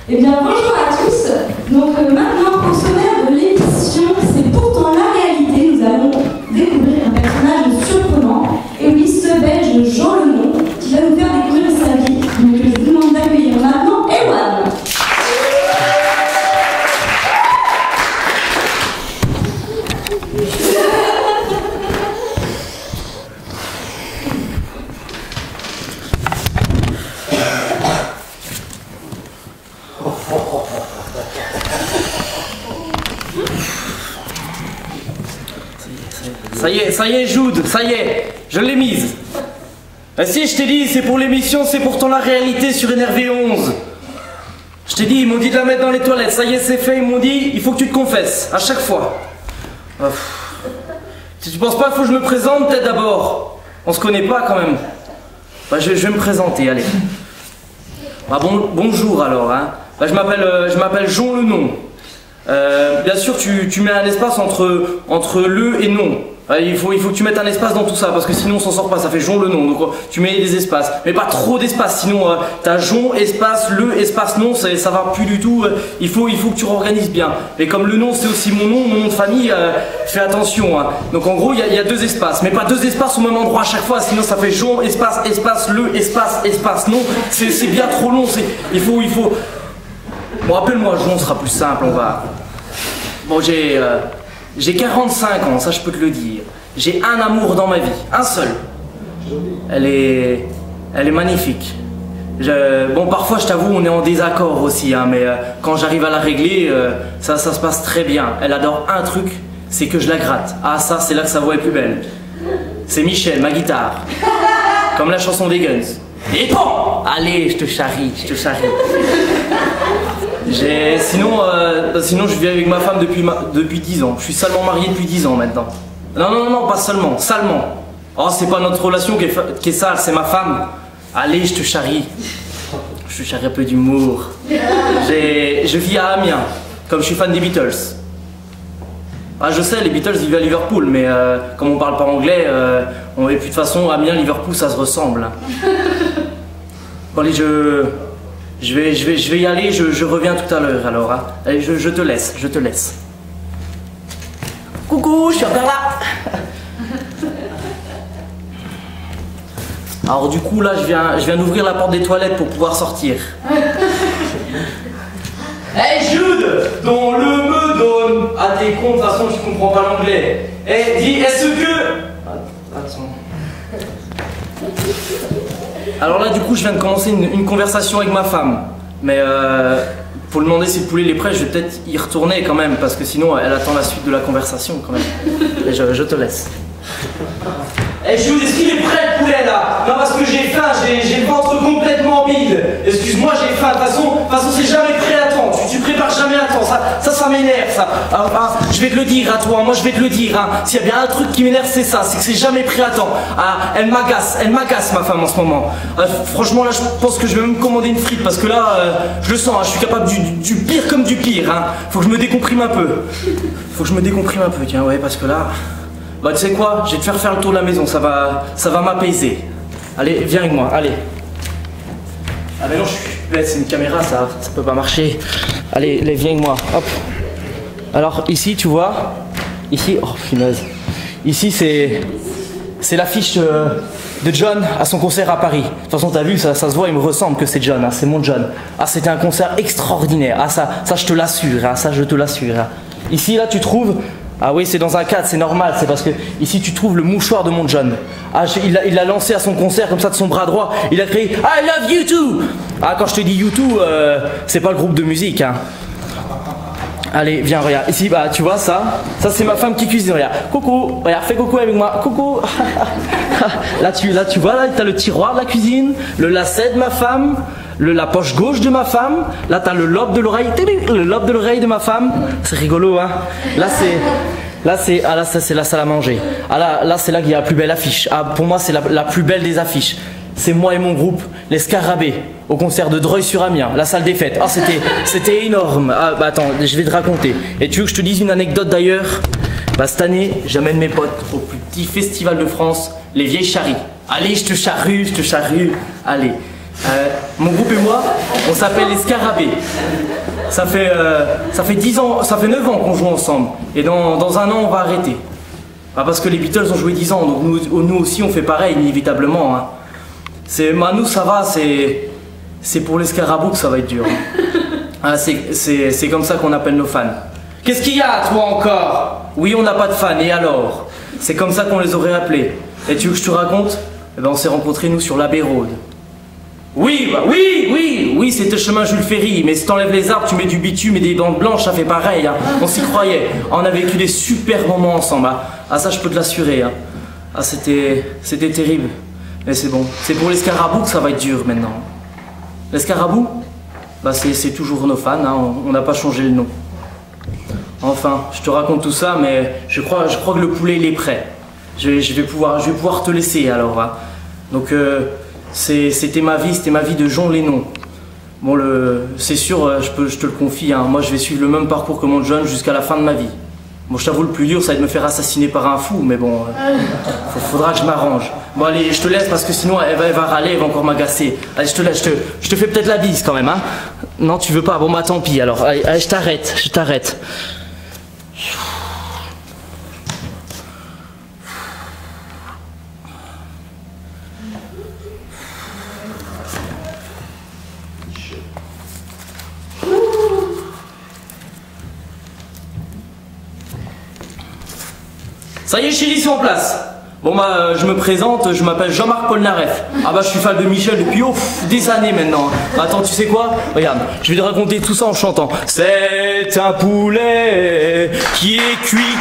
Eh bien, bonjour à tous. Donc maintenant, au sommaire de l'émission, c'est pourtant la réalité. Nous allons découvrir un personnage surprenant. Et oui, ce Belge Jean Lenon, qui va nous faire découvrir sa vie. Donc je vous demande d'accueillir maintenant Ewan. Ça y est, Jude, ça y est, je l'ai mise. Si, je t'ai dit, c'est pour l'émission, c'est pourtant la réalité sur NRV 11. Je t'ai dit, ils m'ont dit de la mettre dans les toilettes, ça y est, c'est fait, ils m'ont dit, il faut que tu te confesses, à chaque fois. Si tu penses pas, il faut que je me présente peut-être d'abord. On se connaît pas quand même. Bah, je vais me présenter, allez. Bah, bonjour alors, hein. Bah, je m'appelle Jean Lenon. Bien sûr, tu mets un espace entre le et non. Il faut que tu mettes un espace dans tout ça parce que sinon on s'en sort pas, ça fait Jean Lenon. Donc tu mets des espaces, mais pas trop d'espace, sinon t'as Jean, espace, le, espace, non, ça va plus du tout. Il faut que tu réorganises bien. Et comme le nom c'est aussi mon nom de famille, fais attention. Hein. Donc en gros il y a deux espaces, mais pas deux espaces au même endroit à chaque fois, sinon ça fait Jean, espace, espace, le, espace, espace, non. C'est bien trop long, il faut. Bon, appelle-moi Jean, sera plus simple, on va. Bon, j'ai 45 ans, ça je peux te le dire. J'ai un amour dans ma vie, un seul. Elle est magnifique. Bon, parfois je t'avoue, on est en désaccord aussi, hein, mais quand j'arrive à la régler, ça se passe très bien. Elle adore un truc, c'est que je la gratte. Ah, ça, c'est là que sa voix est plus belle. C'est Michel, ma guitare. Comme la chanson des Guns. Et bon, allez, je te charrie, je te charrie. Sinon je vis avec ma femme depuis 10 ans. Je suis salement marié depuis 10 ans maintenant. Non, pas seulement, salement. Oh, c'est pas notre relation qui est sale, c'est ma femme. Allez, je te charrie. Je te charrie un peu d'humour. Je vis à Amiens, comme je suis fan des Beatles. Ah, je sais, les Beatles ils vivent à Liverpool, mais comme on parle pas anglais, et puis de toute façon, Amiens, Liverpool, ça se ressemble. Bon, allez, je vais y aller, je reviens tout à l'heure alors. Hein. Allez, je te laisse. Coucou, je suis encore là. Alors du coup là, je viens d'ouvrir la porte des toilettes pour pouvoir sortir. Hey Jude, ton le me donne. Ah t'es con, de toute façon tu comprends pas l'anglais. Hey, dis, est-ce que... Attends. Alors là du coup je viens de commencer une conversation avec ma femme. Mais pour lui demander si le poulet est prêt, je vais peut-être y retourner quand même. Parce que sinon elle attend la suite de la conversation quand même. Et je te laisse. Eh Jude, est-ce qu'il est prêt le poulet là? Non parce que j'ai faim, j'ai le ventre complètement vide. Excuse-moi, j'ai faim, de toute façon c'est jamais prêt à temps. Tu prépares jamais à temps, ça m'énerve ça. Alors, je vais te le dire à toi, moi je vais te le dire. Hein. S'il y a bien un truc qui m'énerve c'est ça, c'est que c'est jamais prêt à temps. Ah, elle m'agace ma femme en ce moment. Franchement là je pense que je vais même commander une frite parce que là je le sens, hein, je suis capable du pire comme du pire. Hein. Faut que je me décomprime un peu. Tiens ouais parce que là... Bah tu sais quoi, je vais te faire le tour de la maison, ça va m'apaiser. Allez, viens avec moi, allez. Ah mais non, je suis bête, c'est une caméra, ça peut pas marcher. Allez, viens avec moi, hop. Alors ici, tu vois, ici, oh punaise. Ici c'est l'affiche de John à son concert à Paris. De toute façon, t'as vu, ça se voit, il me ressemble que c'est John, hein, c'est mon John. Ah, c'était un concert extraordinaire, ah ça je te l'assure, hein, ça je te l'assure. Hein. Ici, là, tu trouves... Ah oui, c'est dans un cadre, c'est normal, c'est parce que ici tu trouves le mouchoir de mon John. Ah, il l'a lancé à son concert comme ça de son bras droit, il a crié I love you too. Ah, quand je te dis you too, c'est pas le groupe de musique, hein. Allez, viens, regarde, ici, bah tu vois ça c'est ma femme qui cuisine, regarde. Coucou, regarde, fais coucou avec moi, coucou. Là tu vois, là t'as le tiroir de la cuisine, le lacet de ma femme. La poche gauche de ma femme, là t'as le lobe de l'oreille de ma femme, c'est rigolo hein. Là c'est la salle à manger. Ah là c'est là qu'il y a la plus belle affiche. Ah pour moi c'est la plus belle des affiches. C'est moi et mon groupe, les Scarabées, au concert de Dreuil-sur-Amiens, la salle des fêtes. Ah c'était énorme. Ah bah attends, je vais te raconter. Et tu veux que je te dise une anecdote d'ailleurs? Bah cette année, j'amène mes potes au plus petit festival de France, les Vieilles Charries. Allez, je te charrue, allez. Mon groupe et moi, on s'appelle les Scarabées. Ça fait 10 ans, ça fait 9 ans qu'on joue ensemble. Et dans un an, on va arrêter. Parce que les Beatles ont joué 10 ans, donc nous aussi on fait pareil, inévitablement. Hein. Nous ça va, c'est pour les Scaraboues que ça va être dur. Hein. C'est comme ça qu'on appelle nos fans. Qu'est-ce qu'il y a, toi encore? Oui, on n'a pas de fans, et alors? C'est comme ça qu'on les aurait appelés. Et tu veux que je te raconte? Eh ben, on s'est rencontrés, nous, sur l'Abbey Road. Oui, c'était le chemin Jules Ferry, mais si t'enlèves les arbres, tu mets du bitume et des bandes blanches, ça fait pareil. Hein. On s'y croyait. On a vécu des super moments ensemble. Hein. Ah, ça, je peux te l'assurer. Hein. Ah, c'était terrible. Mais c'est bon. C'est pour les Scaraboues que ça va être dur maintenant. Les Scaraboues? Bah, c'est toujours nos fans. Hein. On n'a pas changé le nom. Enfin, je te raconte tout ça, mais je crois que le poulet il est prêt. Je vais pouvoir te laisser alors. Hein. Donc c'était ma vie de John Lennon. Bon, c'est sûr, je te le confie. Hein. Moi, je vais suivre le même parcours que mon John jusqu'à la fin de ma vie. Bon, je t'avoue, le plus dur, ça va être de me faire assassiner par un fou, mais bon, faudra que je m'arrange. Bon, allez, je te laisse parce que sinon elle va râler, elle va encore m'agacer. Allez, je te laisse, je te fais peut-être la bise quand même, hein. Non, tu veux pas? Bon, bah tant pis alors. Allez, je t'arrête. Ça y est, chérie, c'est en place. Bon bah, je me présente, je m'appelle Jean-Marc Polnareff. Ah bah, je suis fan de Michel depuis des années maintenant. Attends, tu sais quoi? Regarde, je vais te raconter tout ça en chantant. C'est un poulet qui est cuit.